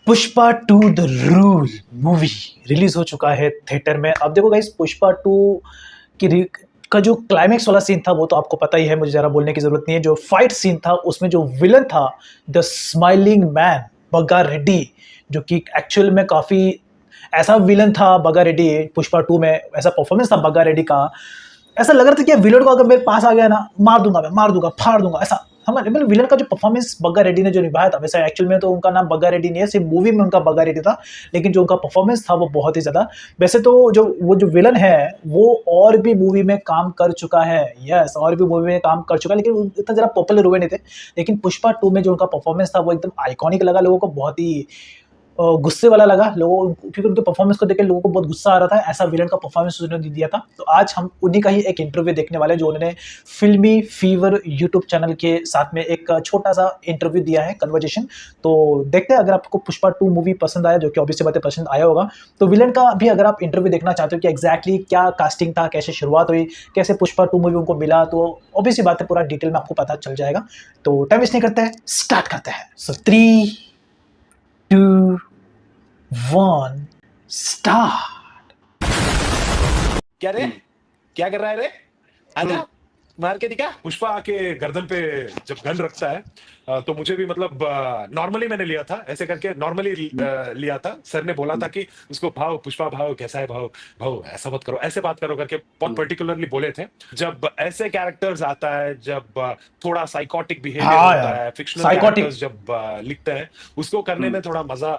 Pushpa two the rule movie release हो चुका है थिएटर में। अब देखो गाइस, पुष्पा टू का जो क्लाइमेक्स वाला सीन था वो तो आपको पता ही है, मुझे ज़रा बोलने की ज़रूरत नहीं है। जो फाइट सीन था उसमें जो विलन था, the smiling man Bagga Reddy, जो कि एक्चुअल में काफ़ी ऐसा विलन था बग्गा रेड्डी। पुष्पा टू में ऐसा परफॉर्मेंस था बग्गा रेड्डी का, ऐसा लग रहा था कि विलन को अगर मेरे पास आ गया ना, मार दूंगा, मैं मार दूंगा, फाड़ दूंगा। ऐसा हमारे मतलब विलन का जो परफॉर्मेंस बग्गा रेड्डी ने जो निभाया था, वैसे एक्चुअल में तो उनका नाम बग्गा रेड्डी नहीं है, सिर्फ मूवी में उनका बग्गा रेड्डी था, लेकिन जो उनका परफॉर्मेंस था वो बहुत ही ज़्यादा। वैसे तो जो विलन है वो और भी मूवी में काम कर चुका है, यस, और भी मूवी में काम कर चुका है, लेकिन वो इतना ज़्यादा पॉपुलर हुए नहीं थे। लेकिन पुष्पा टू में जो उनका परफॉर्मेंस था वो एकदम आइकॉनिक लगा लोगों को, बहुत ही गुस्से वाला लगा लोगों, क्योंकि उनके परफॉर्मेंस को देख के लोगों को बहुत गुस्सा आ रहा था। ऐसा विलन का परफॉर्मेंस उन्होंने दिया था। तो आज हम उन्हीं का ही एक इंटरव्यू देखने वाले हैं, जो उन्होंने फिल्मी फीवर यूट्यूब चैनल के साथ में एक छोटा सा इंटरव्यू दिया है, कन्वर्जेशन। तो देखते हैं, अगर आपको पुष्पा टू मूवी पसंद आया, जो कि ऑब्वियसली बात है पसंद आया होगा, तो विलन का भी अगर आप इंटरव्यू देखना चाहते हो कि एग्जैक्टली क्या कास्टिंग था, कैसे शुरुआत हुई, कैसे पुष्पा टू मूवी उनको मिला, तो ऑब्वियसली बात है पूरा डिटेल में आपको पता चल जाएगा। तो टाइम वेस्ट नहीं करते हैं, स्टार्ट करते हैं। सो 3, 2, 1 स्टार्ट। क्या रे? क्या कर रहा है रे? आजा, मार के दिखा। पुष्पा आके गर्दन पे जब गन रखता है तो मुझे भी मतलब नॉर्मली मैंने लिया था, ऐसे करके नॉर्मली लिया था। सर ने बोला था कि उसको भाव, पुष्पा भाव, कैसा है भाव, भाव ऐसा मत करो, ऐसे बात करो करके बहुत पर्टिकुलरली बोले थे। जब ऐसे कैरेक्टर्स आता है, जब थोड़ा साइकोटिक बिहेवियर होता है, फिक्शनल कैरेक्टर्स जब लिखते हैं, उसको करने में थोड़ा मजा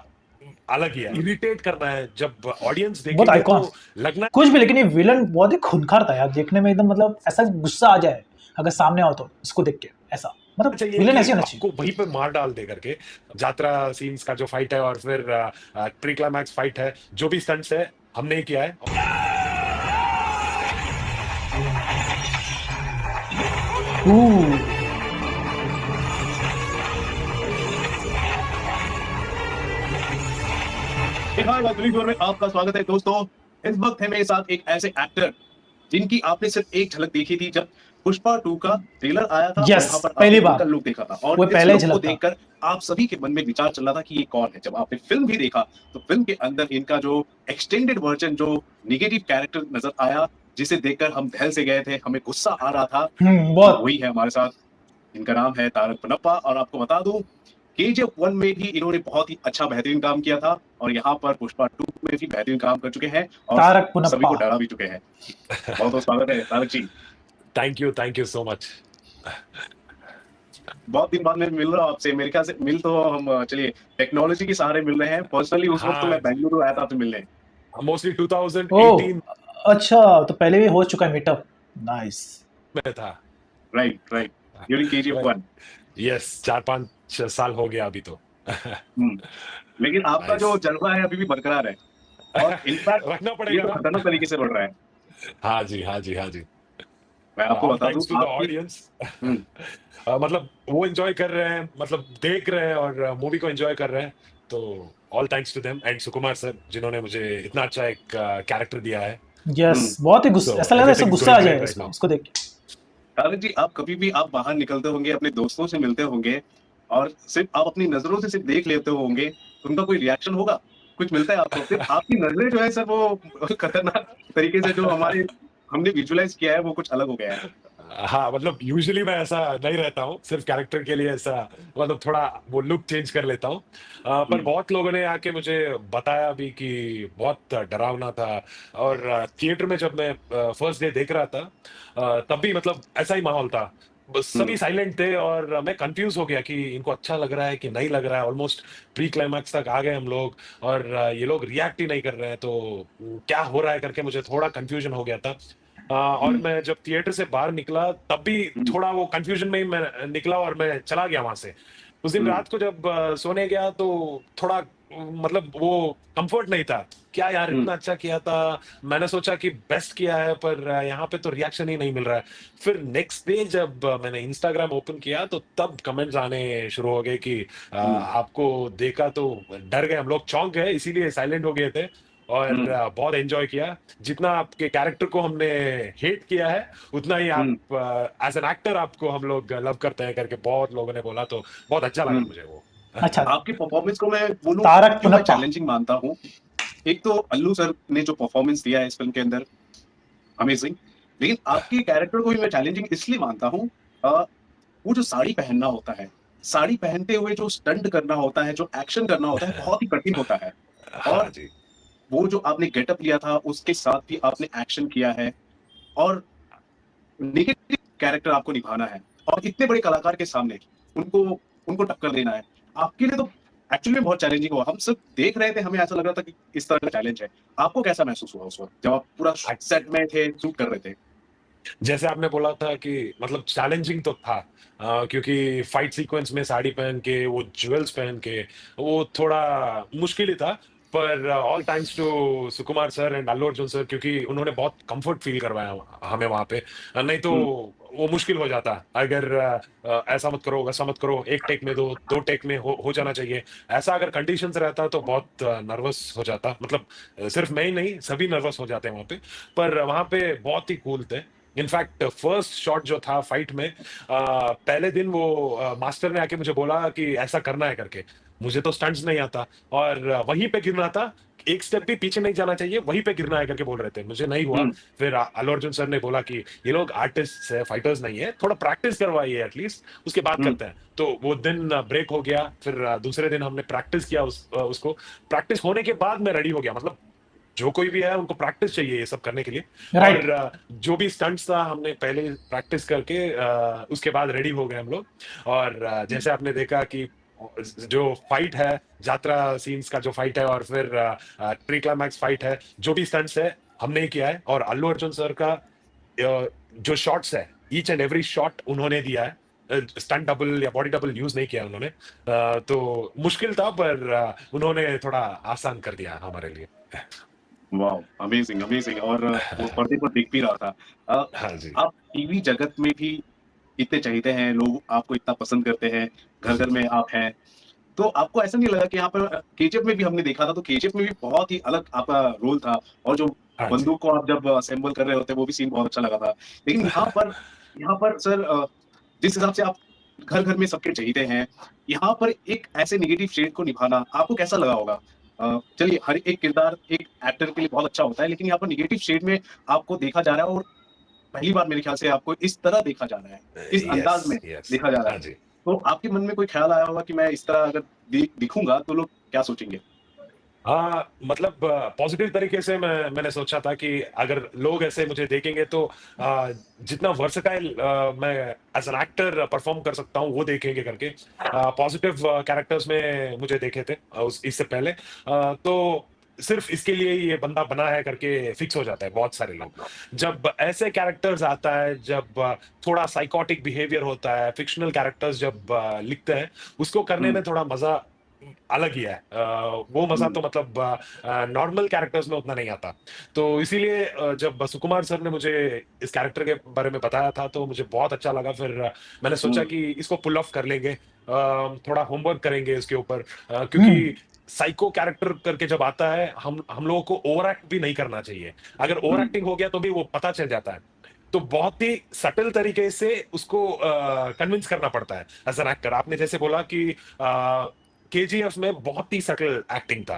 अलग ही है। इरिटेट करना है जब ऑडियंस देखेगी तो लगना कुछ भी, लेकिन ये विलन बहुत ही खूंखार था यार, देखने में एकदम मतलब ऐसा गुस्सा आ जाए अगर सामने आओ तो इसको देख के, ऐसा मतलब विलन ऐसे होना चाहिए। को वहीं पे मार डाल दे करके। यात्रा सीन्स का जो फाइट है और फिर प्री क्लाइमैक्स फाइट है, जो भी स्टंट्स है हमने ही किया है। में आपका स्वागत है दोस्तों। इस वक्त है मेरे साथ एक ऐसे एक्टर जिनकी आपने सिर्फ एक झलक देखी थी जब पुष्पा 2 का ट्रेलर आया था। yes, वहां पर पहली बार लुक देखा था और वो पहले इस लुक को देखकर आप सभी के मन में विचार चल रहा था कि ये कौन है। जब आपने फिल्म भी देखा तो फिल्म के अंदर इनका जो एक्सटेंडेड वर्जन, जो नेगेटिव कैरेक्टर नजर आया, जिसे देखकर हम दहल से गए थे, हमें गुस्सा आ रहा था, तो वही है हमारे साथ। इनका नाम है तारक पनप्पा। और आपको बता दूं, KGF 1 में भी इन्होंने बहुत ही अच्छा बेहतरीन काम किया था और यहाँ पर पुष्पा 2 में भी बेहतरीन काम कर चुके हैं और सभी को डरा भी चुके हैं। बहुत बहुत स्वागत है Tarak ji. Thank you so much. बहुत दिन बाद मैं मिल रहा हूँ आपसे। अमेरिका से मिल तो हम चलिए टेक्नोलॉजी के सहारे मिल रहे हैं, पर्सनली उस वक्त तो मैं बेंगलुरु आया था आपसे मिलने, मोस्टली 2018। अच्छा, तो पहले भी हो चुका है मीटअप। नाइस में था। Right during KGF 1। यस, 4-5 साल हो गया अभी तो। लेकिन आपका जो जज्बा है अभी भी बरकरार है और इनफैक्ट रखना पड़ेगा, तो खतरनाक तरीके से बढ़ रहा है। हाँ जी। मैं आपको बता दूं, ऑडियंस मतलब वो एंजॉय कर रहे हैं, मतलब देख रहे हैं और मूवी को एंजॉय कर रहे हैं, तो all thanks to them and Sukumar sir, जिन्होंने मुझे इतना अच्छा एक कैरेक्टर दिया है। यस, बहुत ही गुस्सा, ऐसा लग रहा है गुस्सा आ जाए इसको देख के। तारक जी, आप कभी भी आप बाहर निकलते होंगे, अपने दोस्तों से मिलते होंगे और सिर्फ आप अपनी नजरों से सिर्फ देख लेते होंगे, तो उनका कोई रिएक्शन होगा? कुछ मिलता है आपको? सिर्फ आपकी नजरें जो है सर, वो खतरनाक तरीके से जो हमने विजुअलाइज किया है वो कुछ अलग हो गया है। हाँ, मतलब यूजुअली मैं ऐसा नहीं रहता हूँ, सिर्फ कैरेक्टर के लिए ऐसा मतलब थोड़ा वो लुक चेंज कर लेता हूँ। पर बहुत लोगों ने आके मुझे बताया भी कि बहुत डरावना था। और थिएटर में जब मैं फर्स्ट डे देख रहा था, तब भी मतलब ऐसा ही माहौल था। बस सभी साइलेंट थे और मैं कंफ्यूज हो गया कि इनको अच्छा लग रहा है कि नहीं लग रहा है। ऑलमोस्ट प्री क्लाइमैक्स तक आ गए हम लोग और ये लोग रिएक्ट ही नहीं कर रहे हैं, तो क्या हो रहा है करके मुझे थोड़ा कंफ्यूजन हो गया था। और मैं जब थिएटर से बाहर निकला तब भी थोड़ा वो कंफ्यूजन में ही मैं निकला और मैं चला गया वहां से। उस दिन रात को जब सोने गया तो थोड़ा मतलब वो कंफर्ट नहीं था। क्या यार, इतना अच्छा किया था, मैंने सोचा कि बेस्ट किया है, पर यहाँ पे तो रिएक्शन ही नहीं मिल रहा है। फिर नेक्स्ट डे जब मैंने इंस्टाग्राम ओपन किया तो तब कमेंट्स आने शुरू हो गए कि आपको देखा तो डर गए हम लोग, चौंक गए, इसीलिए साइलेंट हो गए थे और बहुत एंजॉय किया। जितना आपके कैरेक्टर को हमने हेट किया है, उतना ही आप एज एन एक्टर आपको हम लोग लव करते हैं करके बहुत लोगों ने बोला, तो बहुत अच्छा लगा मुझे वो। अच्छा, आपकी परफॉर्मेंस को मैं बोलूं तारक क्यों मैं पुनप्पा। चैलेंजिंग मानता हूँ। एक तो अल्लू सर ने जो परफॉर्मेंस दिया है इस फिल्म के अंदर, अमेजिंग। लेकिन आपके कैरेक्टर को भी मैं चैलेंजिंग इसलिए मानता हूँ, वो जो साड़ी पहनना होता है, साड़ी पहनते हुए जो स्टंट करना होता है, जो एक्शन करना होता है, बहुत ही कठिन होता है। हाँ और जी। वो जो आपने गेटअप लिया था, उसके साथ भी आपने एक्शन किया है और नेगेटिव कैरेक्टर आपको निभाना है और इतने बड़े कलाकार के सामने उनको उनको टक्कर देना है। आपके लिए तो एक्चुअली में बहुत चैलेंजिंग हुआ। हम सब देख रहे थे, हमें ऐसा लग रहा था कि इस तरह का चैलेंज है। आपको कैसा महसूस हुआ उस वक़्त जब आप पूरा सेट में थे, शूट कर रहे थे? जैसे आपने बोला था कि मतलब चैलेंजिंग तो था, क्योंकि फाइट सीक्वेंस में साड़ी पहन के वो ज्वेल्स पहन के वो थोड़ा मुश्किल ही था। पर all thanks to Sukumar sir and Allu Arjun sir, क्योंकि उन्होंने बहुत कंफर्ट फील करवाया हमें वहां पे। नहीं तो हुँ, वो मुश्किल हो जाता अगर ऐसा मत करो वैसा मत करो, एक टेक में दो टेक में हो जाना चाहिए। ऐसा अगर कंडीशंस रहता तो बहुत नर्वस हो जाता, मतलब सिर्फ मैं ही नहीं, सभी नर्वस हो जाते हैं वहां पे। पर वहां पे बहुत ही कूल थे। इनफैक्ट फर्स्ट शॉट जो था फाइट में, पहले दिन वो मास्टर ने आके मुझे बोला कि ऐसा करना है करके। मुझे तो स्टंट्स नहीं आता, और वहीं पे गिरना था, एक स्टेप भी पीछे नहीं जाना चाहिए, वहीं पे गिरना है करके बोल रहे थे, मुझे नहीं हुआ। हुँ, फिर अल्लू अर्जुन सर ने बोला कि ये लोग आर्टिस्ट है, फाइटर्स नहीं है, थोड़ा प्रैक्टिस करवाइए एटलीस्ट, उसके बाद हुँ, करते हैं। तो वो दिन ब्रेक हो गया। फिर दूसरे दिन हमने प्रैक्टिस किया उसको। प्रैक्टिस होने के बाद मैं रेडी हो गया, मतलब जो कोई भी है उनको प्रैक्टिस चाहिए ये सब करने के लिए। राइट। और जो भी स्टंट्स था हमने पहले प्रैक्टिस करके उसके बाद रेडी हो गए हम लोग। और हुँ, जैसे आपने देखा कि जो फाइट है, यात्रा सीन्स का जो फाइट है, और फिर ट्री क्लाइमैक्स फाइट है, जो भी स्टंट्स है हमने ही किया है। और अल्लू अर्जुन सर का जो शॉट्स है, ईच एंड एवरी शॉट उन्होंने दिया है। स्टंट डबल या बॉडी डबल यूज नहीं किया उन्होंने। तो मुश्किल था, पर उन्होंने थोड़ा आसान कर दिया हमारे लिए। वॉव! Amazing, amazing. और वो पर्दे पर दिख भी रहा था। अ, हाँ जी। आप टीवी जगत में भी इतने चहेते हैं, लोग आपको इतना पसंद करते हैं, घर-घर में आप हैं। तो आपको ऐसा नहीं लगा कि यहाँ पर केजीएफ में भी हमने देखा था, तो केजीएफ में भी बहुत ही अलग आपका रोल था और जो हाँ जी। बंदूक को आप जब असेंबल कर रहे होते, वो भी सीन बहुत अच्छा लगा था। लेकिन यहाँ पर सर, जिस हिसाब से आप घर-घर में सबके चहेते हैं, यहाँ पर एक ऐसे नेगेटिव शेड को निभाना आपको कैसा लगा होगा? चलिए, हर एक किरदार एक एक्टर के लिए बहुत अच्छा होता है, लेकिन यहाँ पर नेगेटिव शेड में आपको देखा जा रहा है और पहली बार मेरे ख्याल से आपको इस तरह देखा जा रहा है, इस यस, अंदाज में यस। देखा जा रहा हाँ है। जी। तो आपके मन में कोई ख़्याल आया होगा कि मैं इस तरह अगर दिखूँगा तो लोग क्या सोचेंगे? हाँ, मतलब पॉजिटिव तरीके से मैंने सोचा था कि अगर लोग ऐसे मुझे देखेंगे तो जितना वर्सेटाइल मैं एज एन एक्टर परफॉर्म कर सकता हूँ वो देखेंगे करके। पॉजिटिव कैरेक्टर्स में मुझे देखे थे इससे पहले। तो सिर्फ इसके लिए ही ये बंदा बना है करके फिक्स हो जाता है बहुत सारे लोग। जब ऐसे कैरेक्टर्स आता है, जब थोड़ा साइकोटिक बिहेवियर होता है, फिक्शनल कैरेक्टर्स जब लिखते हैं, उसको करने हुँ, में थोड़ा मजा अलग ही है। वो मजा हुँ, तो मतलब नॉर्मल कैरेक्टर्स में उतना नहीं आता। तो इसीलिए जब सुकुमार सर ने मुझे इस कैरेक्टर के बारे में बताया था तो मुझे बहुत अच्छा लगा। फिर मैंने सोचा हुँ, कि इसको पुल ऑफ कर लेंगे, थोड़ा होमवर्क करेंगे इसके ऊपर, हुँ, क्योंकि साइको कैरेक्टर करके जब आता है, हम लोगों को ओवर एक्ट भी नहीं करना चाहिए। अगर ओवर हुँ, एक्टिंग हो गया तो भी वो पता चल जाता है। तो बहुत ही सटल तरीके से उसको कन्विंस करना पड़ता है एज एन एक्टर। आपने जैसे बोला कि केजीएफ में बहुत ही सटल एक्टिंग था।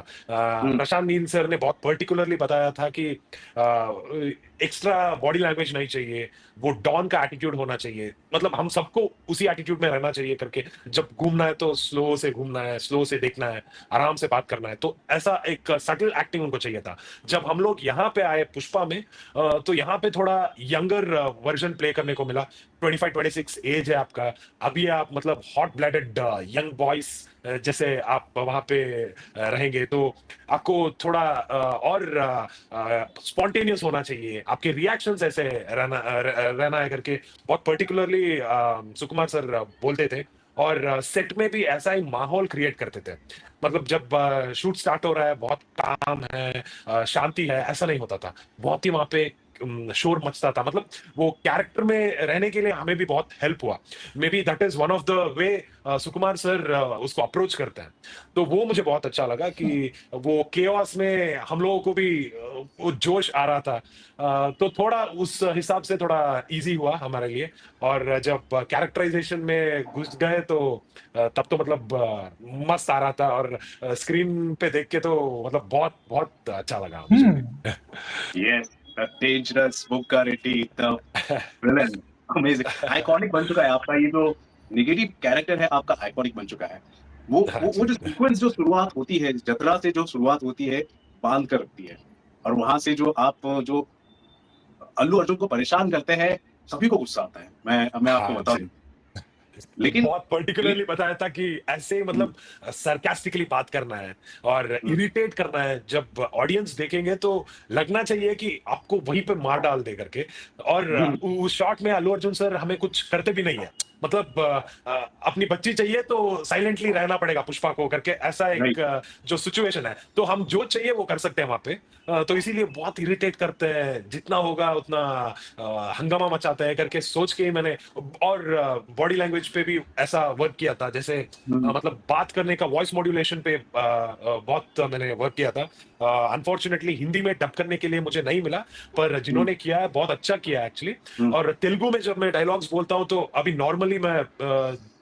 हुँ, प्रशांत नील सर ने बहुत पर्टिकुलरली बताया था कि एक्स्ट्रा बॉडी लैंग्वेज नहीं चाहिए, वो डॉन का एटीट्यूड होना चाहिए, मतलब हम सबको उसी एटीट्यूड में रहना चाहिए करके। जब घूमना है तो स्लो से घूमना है, स्लो से देखना है, आराम से बात करना है। तो ऐसा एक सटल एक्टिंग उनको चाहिए था। जब हम लोग यहाँ पे आए पुष्पा में, तो यहाँ पे थोड़ा यंगर वर्जन प्ले करने को मिला। 25-26 एज है आपका, अभी आप मतलब हॉट ब्लडेड यंग बॉयज जैसे आप वहां पे रहेंगे, तो आपको थोड़ा और स्पॉन्टेनियस होना चाहिए, आपके रिएक्शंस ऐसे रहना है करके बहुत पर्टिकुलरली सुकुमार सर बोलते थे। और सेट में भी ऐसा ही माहौल क्रिएट करते थे। मतलब जब शूट स्टार्ट हो रहा है, बहुत काम है, शांति है, ऐसा नहीं होता था। बहुत ही वहां पे शोर मचता था, मतलब वो कैरेक्टर में रहने के लिए हमें भी बहुत हेल्प हुआ। May be that is one of the way Sukumar sir उसको अप्रोच करते हैं। तो वो मुझे बहुत अच्छा लगा कि वो केओस में हम लोगों को भी वो जोश आ रहा था। तो थोड़ा उस हिसाब से थोड़ा इजी हुआ हमारे लिए। और जब कैरेक्टराइजेशन में घुस गए तो तब तो मतलब मस्त आ रहा था। और स्क्रीन पे देख के तो मतलब बहुत बहुत अच्छा लगा मुझे भी। हम्म। यस, द डेंजरस बुगारेटी, द विलन, अमेजिंग, आइकॉनिक बन चुका है आपका ये जो नेगेटिव कैरेक्टर है, आपका आइकॉनिक बन चुका है। वो हाँ वो वो जी। जो सीक्वेंस जो शुरुआत होती है, जतरा से जो शुरुआत होती है, बांध कर रखती है, और वहां से जो आप जो अल्लू अर्जुन को परेशान करते हैं, सभी को गुस्सा आता है। मैं आपको हाँ बता जी। दूं, लेकिन बहुत पर्टिकुलरली बताया था कि ऐसे ही हम्म, मतलब सरकास्टिकली बात करना है और हम्म, इरिटेट करना है। जब ऑडियंस देखेंगे तो लगना चाहिए कि आपको वहीं पे मार डाल दे करके। और हम्म, उस शॉट में अल्लू अर्जुन सर हमें कुछ करते भी नहीं है, मतलब अपनी बच्ची चाहिए तो साइलेंटली रहना पड़ेगा पुष्पा को करके, ऐसा एक राइट, जो सिचुएशन है, तो हम जो चाहिए वो कर सकते हैं वहां पे। तो इसीलिए बहुत इरिटेट करते हैं, जितना होगा उतना हंगामा मचाते हैं करके सोच के ही मैंने। और बॉडी लैंग्वेज पे भी ऐसा वर्क किया था, जैसे मतलब बात करने का वॉइस मॉड्यूलेशन पे बहुत मैंने वर्क किया था। अनफॉर्चुनेटली हिंदी में डब करने के लिए मुझे नहीं मिला, पर जिन्होंने किया है बहुत अच्छा किया है एक्चुअली। और तेलुगु में जब मैं डायलॉग्स बोलता हूँ तो अभी नॉर्मली मैं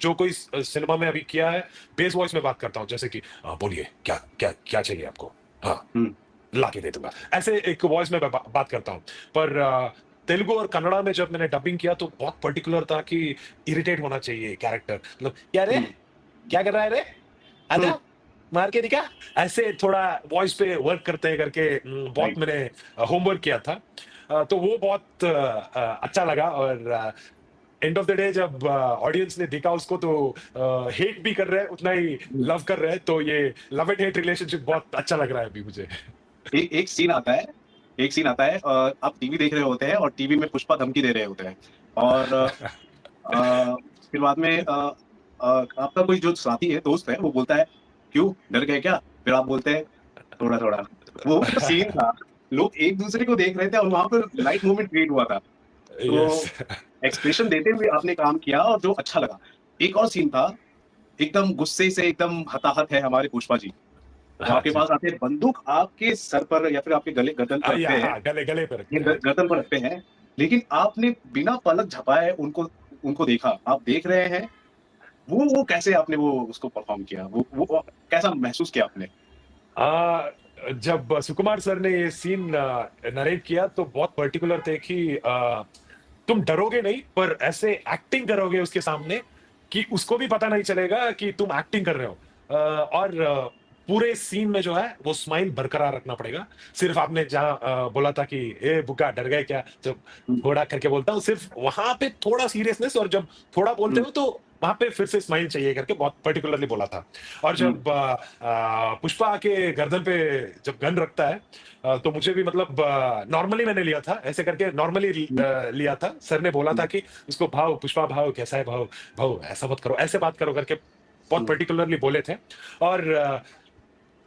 जो कोई सिनेमा में अभी किया है बेस वॉइस में बात करता हूँ, जैसे कि बोलिए क्या क्या क्या चाहिए आपको, हाँ ला के दे दूंगा, ऐसे एक वॉइस में मैं बात करता हूँ। पर तेलुगु और कन्नड़ा में जब मैंने डबिंग किया तो बहुत पर्टिकुलर था कि इरिटेट होना चाहिए कैरेक्टर, मतलब क्या रे, क्या कर रहा है रे, आजा मार के दिखा, ऐसे थोड़ा वॉइस पे वर्क करते हैं करके बहुत राइट। मैंने होमवर्क किया था। तो वो बहुत अच्छा लगा। और एंड ऑफ द डे जब ऑडियंस ने देखा उसको तो हेट भी कर रहे हैं उतना ही लव कर रहे हैं, तो ये लव एंड हेट रिलेशनशिप बहुत अच्छा लग रहा है अभी मुझे। एक एक सीन आता है, एक सीन आता है, आप टीवी देख रहे होते हैं और टीवी में पुष्पा धमकी दे रहे होते हैं, और फिर बाद में आपका कोई जो साथी है, दोस्त है, वो बोलता है, क्यों डर गए क्या? फिर आप बोलते हैं, थोड़ा थोड़ा। वो जो सीन था, लोग एक दूसरे को देख रहे थे और वहां पर लाइट मूवमेंट क्रिएट हुआ था। तो यस। एक्सप्रेशन देते हुए आपने काम किया और जो अच्छा लगा। एक और सीन था, एकदम गुस्से से एकदम हताहत है हमारे पुष्पा जी, वो हाँ आपके जी। पास आते हैं, बंदूक आपके सर पर या फिर आपके गले गर्दन पर या रखते हैं, हाँ, गले गले पे ये रखते हैं। गर्दन पर रखते हैं, लेकिन आपने बिना पलक झपाए उनको उनको देखा, आप देख रहे हैं, वो कैसे आपने वो उसको परफॉर्म किया? वो कैसा महसूस किया आपने? जब सुकुमार सर ने ये सीन नरेट किया तो बहुत पर्टिकुलर थे कि तुम डरोगे नहीं पर ऐसे एक्टिंग करोगे उसके सामने कि उसको भी पता नहीं चलेगा कि तुम एक्टिंग कर रहे हो। और पूरे सीन में जो है वो स्माइल बरकरार रखना पड़ेगा। सिर्फ आपने जहां बोला था कि ए बुका डर गए क्या, जब हुँ, थोड़ा करके बोलता हूँ सिर्फ वहां पे थोड़ा सीरियसनेस, और जब थोड़ा बोलते हुँ, हो तो वहां पे फिर से स्माइल चाहिए करके बहुत पर्टिकुलरली बोला था। और हुँ, जब पुष्पा के गर्दन पे जब गन रखता है तो मुझे भी मतलब नॉर्मली मैंने लिया था, ऐसे करके नॉर्मली हुँ, लिया था। सर ने बोला था हुँ, कि उसको भाव पुष्पा भाव कैसा है भाव, भाव ऐसा मत करो ऐसे बात करो करके बहुत हुँ, पर्टिकुलरली बोले थे। और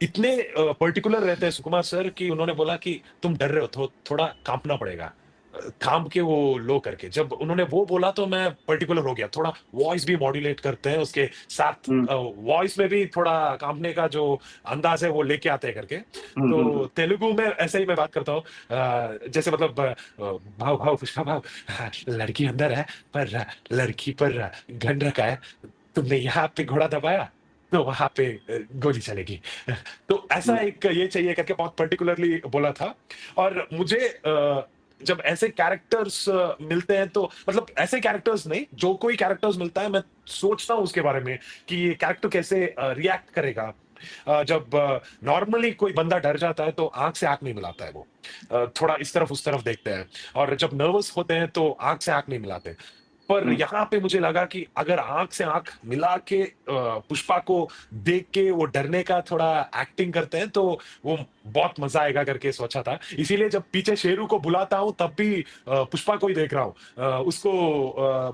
इतने पर्टिकुलर रहते हैं सुकुमार सर कि उन्होंने बोला कि तुम डर रहे हो, थोड़ा कांपना पड़ेगा। कांप के वो लो करके जब उन्होंने वो बोला तो मैं पर्टिकुलर हो गया, थोड़ा वॉइस भी मॉड्यूलेट करते हैं उसके साथ, हुँ, वॉइस में भी थोड़ा कांपने का जो अंदाज है वो लेके आते हैं करके। हुँ, हुँ, तो हुँ, तेलुगु में ऐसे ही मैं बात करता हूँ, जैसे मतलब भाव भाव पुष्पा भाव, लड़की अंदर है पर लड़की पर गन रखा है, तुमने यहाँ पे घोड़ा दबाया तो वहां पे गोली चलेगी। तो ऐसा हुँ, एक ये चाहिए करके बहुत पर्टिकुलरली बोला था। और मुझे जब ऐसे कैरेक्टर्स मिलते हैं तो मतलब ऐसे कैरेक्टर्स नहीं, जो कोई कैरेक्टर्स मिलता है मैं सोचता हूँ उसके बारे में कि ये कैरेक्टर कैसे रिएक्ट करेगा। जब नॉर्मली कोई बंदा डर जाता है तो आंख से आंख नहीं मिलाता है वो, थोड़ा इस तरफ उस तरफ देखते हैं। और जब नर्वस होते हैं तो आंख से आंख नहीं मिलाते। पर हुँ, यहाँ पे मुझे लगा कि अगर आंख से आंख मिला के पुष्पा को देख के वो डरने का थोड़ा एक्टिंग करते हैं तो वो बहुत मजा आएगा करके सोचा था। इसीलिए जब पीछे शेरू को बुलाता हूँ तब भी पुष्पा को ही देख रहा हूँ, उसको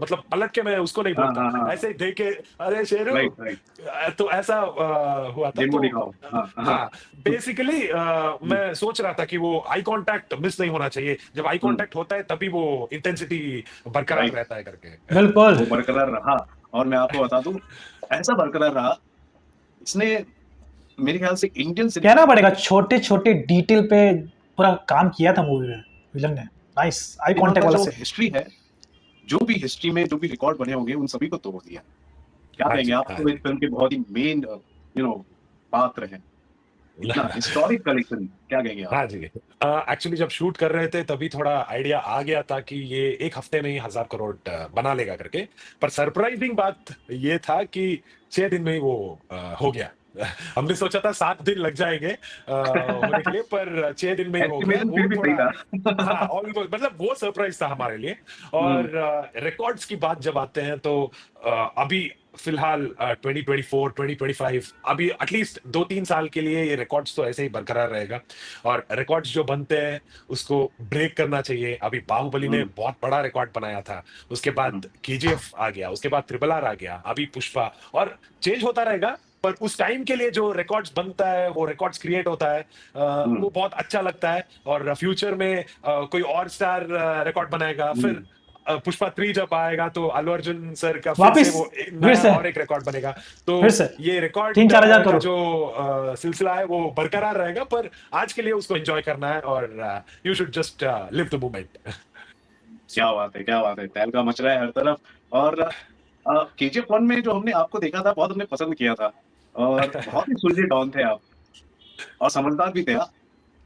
मतलब पलट के मैं उसको नहीं हाँ बोलता, हाँ हाँ, ऐसे ही देख के अरे शेरू, राइट राइट, तो ऐसा हुआ था। डेमो तो दिखाओ, हाँ हाँ हाँ, बेसिकली हम्म, मैं सोच रहा था कि वो आई कांटेक्ट मिस नहीं होना चाहिए, जब आई कांटेक्ट होता है तभी वो इंटेंसिटी बरकरार राइट, रहता है करके। बिल्कुल। वो बरकरार रहा। और मैं आपको बता दूं, ऐसा बरकरार रहा, इसने मेरे ख्याल से इंडियन सिनेमा कहना पड़ेगा छोटे छोटे डिटेल पे पूरा काम किया था मूवी में विलन ने। नाइस आई कांटेक्ट का वाला जो से। हिस्ट्री है, जो भी हिस्ट्री में जो भी रिकॉर्ड बने होंगे उन सभी को तोड़ दिया। क्या हाँ कहेंगे जी, आप, हाँ तो इस जी। फिल्म के बहुत ही मेन पात्र हैं, इतना हिस्टोरिक कलेक्शन, क्या कहेंगे आप? हाँ जी। एक्चुअली जब शूट कर रहे थे तभी थोड़ा आइडिया आ गया था कि ये एक हफ्ते में ही 1000 करोड़ बना लेगा करके। पर सरप्राइजिंग बात ये था कि 6 दिन में ही वो हो गया। हमने सोचा था 7 दिन लग जाएंगे होने के लिए, पर 6 दिन में ही हो गया एस्टिमेशन फिर वो भी सही थोड़ा। था। हाँ, ऑलमोस्ट, मतलब वो सरप्राइज था हमारे लिए। हम्म, और रिकॉर्ड्स की बात जब आते हैं तो अभी फिलहाल 2024 2025 अभी एटलीस्ट 2-3 साल के लिए ये रिकॉर्ड्स तो ऐसे ही बरकरार रहेगा। और रिकॉर्ड्स जो बनते हैं उसको ब्रेक करना चाहिए। अभी बाहुबली ने हम्म, बहुत बड़ा रिकॉर्ड बनाया था, उसके हम्म, बाद केजीएफ आ गया, उसके बाद ट्रिपल आर आ गया, अभी पुष्पा, और चेंज होता रहेगा। पर उस टाइम के लिए जो रिकॉर्ड्स बनता है, वो रिकॉर्ड्स क्रिएट होता है, हम्म, वो बहुत अच्छा लगता है। और फ्यूचर में कोई और स्टार रिकॉर्ड बनाएगा, फिर हम्म। पुष्पा 3 जब आएगा तो अल्लू अर्जुन सर का फिर से वापिस वो एक फिर नया से और एक रिकॉर्ड बनेगा। तो फिर से ये रिकॉर्ड 3-4 हजार का करोड़। जो सिलसिला है वो बरकरार रहेगा, पर आज के लिए उसको एंजॉय करना है, और you should just live the moment. क्या बात है, क्या बात है, तहलका मच रहा है हर तरफ। और केजीएफ 1 में जो हमने आपको देखा था, बहुत हमने पसंद किया था, और बहुत ही सुलझे डॉन थे आप, और समझदार भी थे आप।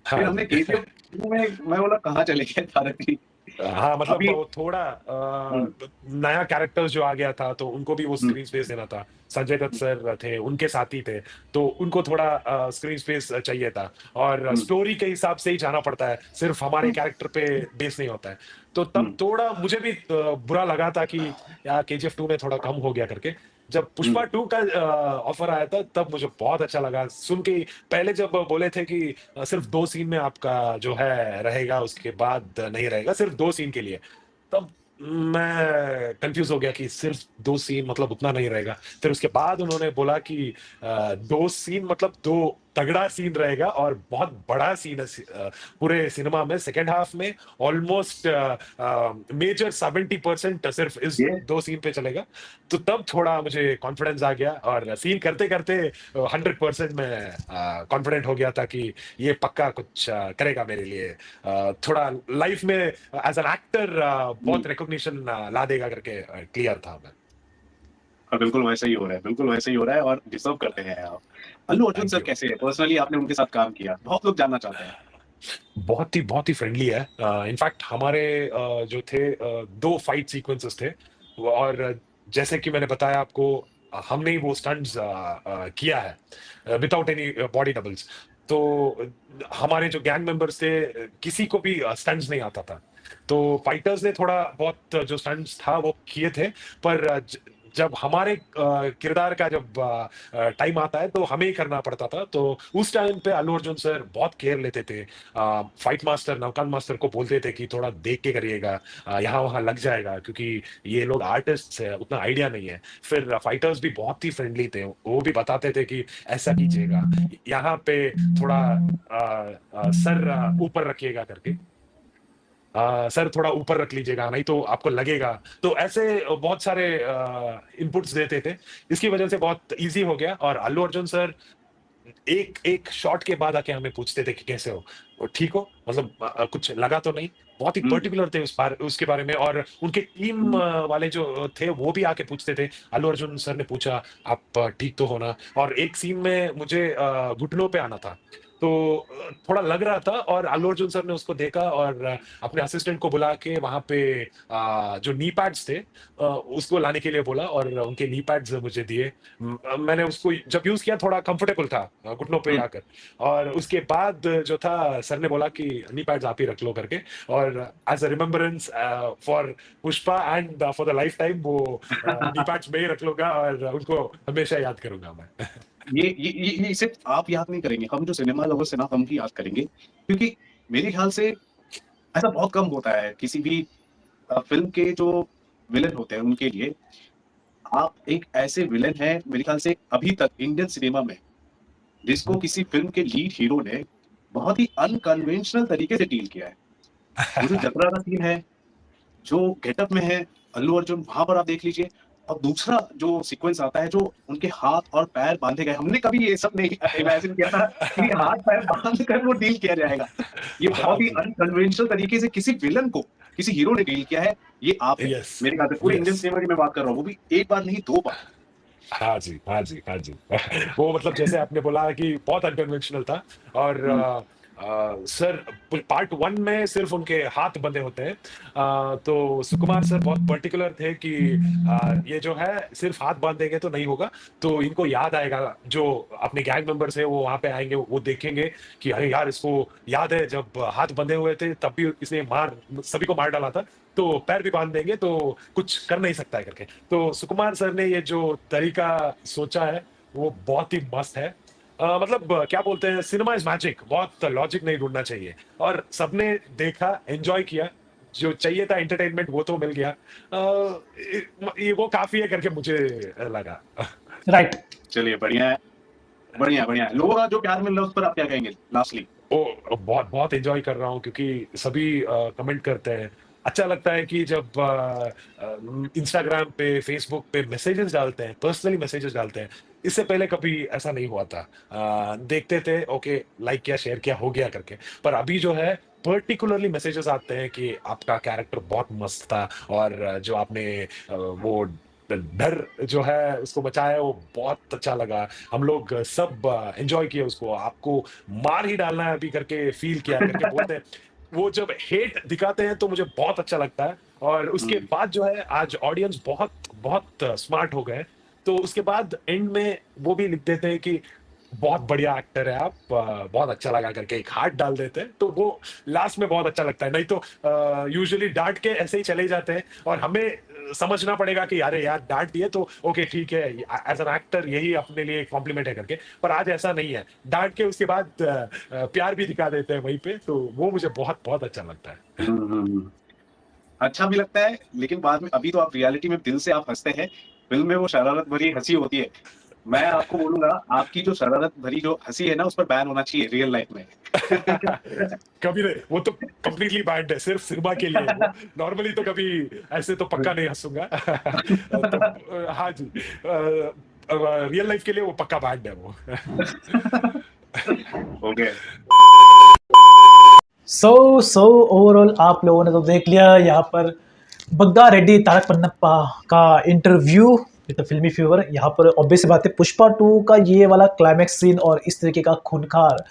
फिर हाँ हमने जी। केजीएफ 2 में, मैं बोला कहाँ चले गए तारक जी। हाँ, मतलब अभी वो थोड़ा हम्म, नया कैरेक्टर्स जो आ गया था तो उनको भी वो हम्म, स्क्रीन स्पेस देना था। संजय दत्त सर थे, उनके साथी थे, तो उनको थोड़ा स्क्रीन स्पेस चाहिए था। और हम्म, स्टोरी के हिसाब से ही जाना पड़ता है, सिर्फ हमारे हम्म, कैरेक्टर पे बेस नहीं होता है। तो तब हम्म, थोड़ा मुझे भी बुरा लगा था कि यार केजीएफ 2 में थोड़ा कम हो गया करके। जब हम्म, पुष्पा 2 का ऑफर आया था तब मुझे बहुत अच्छा लगा सुन के। पहले जब बोले थे कि सिर्फ 2 सीन में आपका जो है रहेगा, उसके बाद नहीं रहेगा, सिर्फ 2 सीन के लिए, तब मैं कंफ्यूज हो गया कि सिर्फ 2 सीन मतलब उतना नहीं रहेगा। फिर उसके बाद उन्होंने बोला कि 2 सीन मतलब 2 तगड़ा सीन रहेगा, और बहुत बड़ा सीन है पूरे सिनेमा में सेकेंड हाफ में। ऑलमोस्ट मेजर 70% सिर्फ इस ये 2 सीन पे चलेगा। तो तब थोड़ा मुझे कॉन्फिडेंस आ गया, और सीन करते करते 100% में कॉन्फिडेंट हो गया था कि ये पक्का कुछ करेगा मेरे लिए। थोड़ा लाइफ में एज एन एक्टर बहुत रिकॉग्निशन ला देगा करके क्लियर था मैं। बिल्कुल वैसा ही हो रहा है, बिल्कुल वैसा ही हो रहा है, और डिजर्व करते हैं आप। Allu Arjun thank sir you. कैसे हैं? पर्सनली आपने उनके साथ काम किया, बहुत लोग जानना चाहते हैं। बहुत ही फ्रेंडली है। इनफैक्ट हमारे जो थे 2 फाइट सीक्वेंसेस थे, और जैसे कि मैंने बताया आपको, हमने ही वो स्टंट्स किया है विदाउट एनी बॉडी डबल्स। तो हमारे जो गैंग मेंबर्स थे, किसी को भी स्टंट्स नहीं आता था। तो फाइटर्स ने थोड़ा बहुत जो स्टंट्स था वो किए थे। पर जब हमारे किरदार का जब टाइम आता है तो हमें ही करना पड़ता था। तो उस टाइम पे अल्लू अर्जुन सर बहुत केयर लेते थे। फाइट मास्टर नवकांत मास्टर को बोलते थे कि थोड़ा देख के करिएगा, यहाँ वहाँ लग जाएगा, क्योंकि ये लोग आर्टिस्ट है, उतना आइडिया नहीं है। फिर फाइटर्स भी बहुत ही फ्रेंडली थे, वो भी बताते थे कि ऐसा कीजिएगा, यहाँ पे थोड़ा सर ऊपर रखिएगा करके, सर थोड़ा ऊपर रख लीजिएगा, नहीं तो आपको लगेगा। तो ऐसे बहुत सारे इनपुट्स देते थे। इसकी वजह से बहुत इजी हो गया। और अल्लू अर्जुन सर एक एक शॉट के बाद आके हमें पूछते थे कि कैसे हो, वो ठीक हो, मतलब कुछ लगा तो नहीं। बहुत ही हम्म, पर्टिकुलर थे उसके बारे में। और उनके टीम हम्म, वाले जो थे वो भी आके पूछते थे। अल्लू अर्जुन सर ने पूछा आप ठीक तो हो ना। और एक सीन में मुझे घुटनों पे आना था, तो थोड़ा लग रहा था, और अल्लू अर्जुन सर ने उसको देखा और अपने असिस्टेंट को बुला के वहां पे जो नी पैड्स थे उसको लाने के लिए बोला, और उनके नी पैड्स मुझे दिए। मैंने उसको जब यूज किया थोड़ा कंफर्टेबल था घुटनों पे हम्म। आकर। और उसके बाद जो था, सर ने बोला कि नी पैड्स आप ही रख लो करके, और as a remembrance for Pushpa and for the lifetime वो नी पैड्स में ही रख लूंगा, और उनको हमेशा याद करूंगा मैं। ये सिर्फ आप याद नहीं करेंगे, हम जो सिनेमा लवर्स है ना, हम ही याद करेंगे, क्योंकि मेरे ख्याल से ऐसा बहुत कम होता है किसी भी फिल्म के जो विलन होते हैं उनके लिए। आप एक ऐसे विलन हैं मेरे ख्याल से अभी तक इंडियन सिनेमा में, जिसको किसी फिल्म के लीड हीरो ने बहुत ही अनकन्वेंशनल तरीके से डील किया है। वो जो जतरा का सीन है, जो गेटअप में है अल्लू अर्जुन, वहां पर आप देख लीजिए। और दूसरा जो सीक्वेंस आता है, जो उनके हाथ और पैर बांधे गए, हमने कभी ये सब नहीं इमेजिन किया था कि हाथ पैर बांध कर वो डील किया जाएगा। ये हाँ बहुत ही जी, अनकन्वेंशनल तरीके से किसी विलन को किसी हीरो ने डील किया है। ये आप है यस, मेरे ख्याल से पूरे इंडियन यस। सिनेमा की मैं बात कर रहा हूँ, वो भी एक बार नहीं 2 बार। हाँ जी, हाँ जी, हाँ जी। वो मतलब जैसे आपने बोला कि बहुत अनकन्वेंशनल था और हुँ, सर पार्ट 1 में सिर्फ़ उनके हाथ बंधे होते हैं। तो सुकुमार सर बहुत पर्टिकुलर थे कि ये जो है सिर्फ़ हाथ बाँध देंगे तो नहीं होगा, तो इनको याद आएगा जो अपने गैंग मेंबर्स हैं वो वहाँ पे आएँगे, वो देखेंगे कि अरे यार इसको याद है जब हाथ बंधे हुए थे तब भी इसने सभी को मार डाला था, तो पैर भी बाँध देंगे तो कुछ कर नहीं सकता है करके। तो सुकुमार सर ने ये जो तरीका सोचा है वो बहुत ही मस्त है। मतलब क्या बोलते हैं सिनेमा इज़ मैजिक बहुत लॉजिक नहीं ढूँढना चाहिए और सबने देखा, एन्जॉय किया, जो चाहिए था एंटरटेनमेंट वो तो मिल गया। ये वो काफ़ी है करके मुझे लगा। राइट। चलिए बढ़िया है, बढ़िया, बढ़िया है। लोगों का जो प्यार मिल रहा है उस पर आप क्या कहेंगे लास्टली? ओ बहुत बहुत एंजॉय कर रहा हूँ क्योंकि सभी कमेंट करते हैं। अच्छा लगता है कि जब इंस्टाग्राम पे, फेसबुक पे मैसेजेस डालते हैं, पर्सनली मैसेजेस डालते हैं। इससे पहले कभी ऐसा नहीं हुआ था। देखते थे ओके लाइक किया, शेयर किया, हो गया करके। पर अभी जो है पर्टिकुलरली मैसेजेस आते हैं कि आपका कैरेक्टर बहुत मस्त था और जो आपने वो डर जो है उसको बचाया वो बहुत अच्छा लगा। हम लोग सब एन्जॉय किए उसको। आपको मार ही डालना है अभी करके फ़ील किया करके बोलते हैं। वो जब हेट दिखाते हैं तो मुझे बहुत अच्छा लगता है और उसके हुँ, बाद जो है आज ऑडियंस बहुत बहुत स्मार्ट हो गए। तो उसके बाद एंड में वो भी लिख देते हैं कि बहुत बढ़िया एक्टर है आप, बहुत अच्छा लगा करके एक हार्ट डाल देते हैं। तो वो लास्ट में बहुत अच्छा लगता है। नहीं तो यूजुअली डाँट के ऐसे ही चले जाते हैं और हमें समझना पड़ेगा कि अरे यार डाँट दिए तो ओके ठीक है एज़ एन एक्टर यही अपने लिए कॉम्प्लीमेंट है करके। पर आज ऐसा नहीं है। डाँट के उसके बाद प्यार भी दिखा देते हैं वहीं पे। तो वो मुझे बहुत बहुत अच्छा लगता है। हुँ, हुँ, हुँ। अच्छा भी लगता है, लेकिन बाद में अभी तो आप रियलिटी में दिल से आप हँसते हैं, फ़िल्म में वो शरारत भरी हँसी होती है। मैं आपको बोलूँगा, आपकी जो शरारत भरी जो हँसी है ना, उस पर बैन होना चाहिए रियल लाइफ़ में। कभी नहीं, वो तो कंप्लीटली बैंड है, सिर्फ़ सिनेमा के लिए है वो। नॉर्मली तो कभी ऐसे तो पक्का नहीं हँसूँगा। तो हाँ जी। रियल लाइफ़ के लिए वो पक्का बैंड है वो। ओके। सो ओवरऑल आप लोगों ने तो देख लिया यहाँ पर बग्गा रेड्डी तारक पन्नप्पा का इंटरव्यू विद द फिल्मी फीवर। यहाँ पर ऑब्वियस सी बात है पुष्पा 2 का ये वाला क्लाइमैक्स सीन और इस तरीके का खूंखार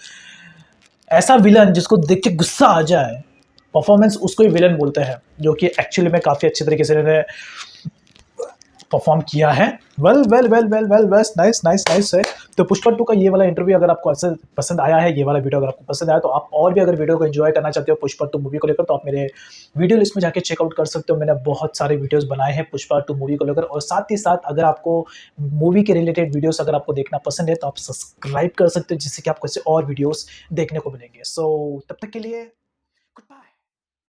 ऐसा विलन जिसको देख के गुस्सा आ जाए, परफॉर्मेंस उसको ही विलन बोलते हैं, जो कि एक्चुअली में काफ़ी अच्छे तरीके से इन्होंने परफॉर्म किया है। Well well well well well बस नाइस नाइस नाइस है। तो पुष्पा 2 का ये वाला इंटरव्यू अगर आपको ऐसे पसंद आया है, ये वाला वीडियो अगर आपको पसंद आया, तो आप और भी अगर वीडियो को एंजॉय करना चाहते हो पुष्पा 2 मूवी को लेकर, तो आप मेरे वीडियो लिस्ट में जाके चेकआउट कर सकते हो। मैंने बहुत सारे वीडियोस बनाए हैं पुष्पा 2 मूवी को लेकर, और साथ ही साथ अगर आपको मूवी के रिलेटेड वीडियोस अगर आपको देखना पसंद है तो आप सब्सक्राइब कर सकते हो, जिससे कि आपको इससे और वीडियोस देखने को मिलेंगे। सो तब तक के लिए गुड बाय।